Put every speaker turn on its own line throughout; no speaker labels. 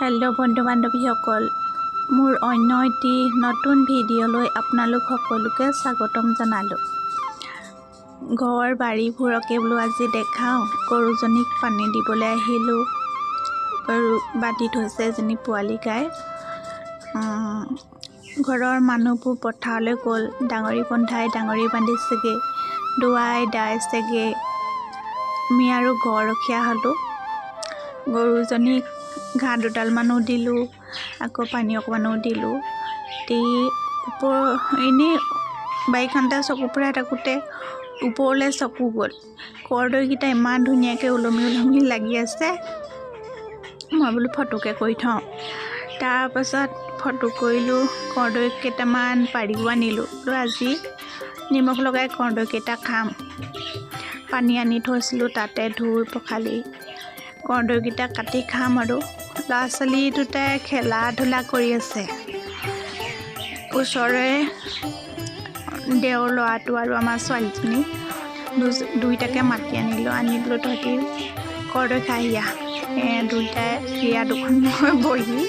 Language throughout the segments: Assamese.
হেল্ল' বন্ধু বান্ধৱীসকল, মোৰ অন্য এটি নতুন ভিডিঅ'লৈ আপোনালোক সকলোকে স্বাগতম জনালোঁ। ঘৰ বাৰীবোৰকে বোলো আজি দেখাওঁ। গৰুজনীক পানী দিবলৈ আহিলোঁ। গৰু বান্ধি থৈছে এজনী পোৱালি গাই। ঘৰৰ মানুহবোৰ পথাৰলৈ গ'ল। ডাঙৰি বন্ধাই ডাঙৰি বান্ধিছেগৈ, দুৱাই দাইছেগৈ। আমি আৰু গৰখীয়া হ'লোঁ। গৰুজনীক ঘাঁহ দুডালমানো দিলোঁ, আকৌ পানী অকণমানো দিলোঁ। দি এনেই বাৰীখনতে চকু ফুৰাই থাকোঁতে ওপৰলৈ চকু গ'ল। কৰ্দৈকেইটা ইমান ধুনীয়াকৈ ওলমি ওলমি লাগি আছে। মই বোলো ফটোকে কৰি থওঁ। তাৰপাছত ফটো কৰিলোঁ। কৰ্দৈ কেইটামান পাৰিও আনিলোঁ। বোলো আজি নিমখ লগাই কৰ্দৈকেইটা খাম। পানী আনি থৈছিলোঁ, তাতে ধুই পখালি কৰ্দৈকেইটা কাটি খাম। আৰু ল'ৰা ছোৱালী দুটাই খেলা ধূলা কৰি আছে। ওচৰৰে দেওৰ ল'ৰাটো আৰু আমাৰ ছোৱালীজনী দুইটাকে মাতি আনিলোঁ। আনি বোলো তহঁতি কৰ্দৈ খাই আহিয়া। দুইটাই ক্ৰীড়া দুখন বহি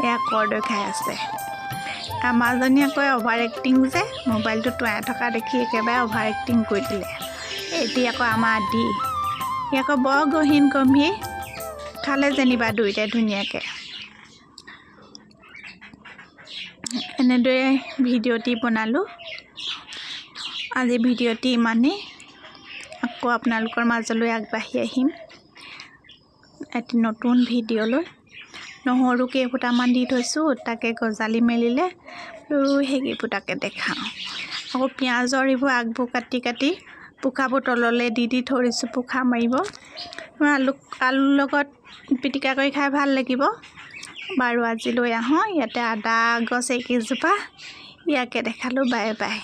এয়া কৰ্দৈ খাই আছে। আমাৰজনী আকৌ অভাৰ এক্টিং যে, মোবাইলটো টোৱাই থকা দেখি একেবাৰে অভাৰ এক্টিং কৰি দিলে। এতিয়া আকৌ আমাৰ দি ই আকৌ বৰ গহীন গম্ভীৰ খালে যেনিবা দুইটাই ধুনীয়াকৈ। এনেদৰে ভিডিঅ'টি বনালোঁ। আজি ভিডিঅ'টি ইমানেই। আকৌ আপোনালোকৰ মাজলৈ আগবাঢ়ি আহিম এটি নতুন ভিডিঅ'লৈ। নহৰু কেইফুটামান দি থৈছোঁ, তাকে গজালি মেলিলে সেইকেইফুটাকে দেখাওঁ। আকৌ পিঁয়াজৰ এইবোৰ আগবোৰ কাটি কাটি পোখাবোৰ তললৈ দি থৈ দিছোঁ, পোখা মাৰিব। আলুৰ লগত পিটিকা কৰি খাই ভাল লাগিব। বাৰু আজিলৈ আহোঁ। ইয়াতে আদা গছ এইকেইজোপা, ইয়াকে দেখালোঁ। Bye bye.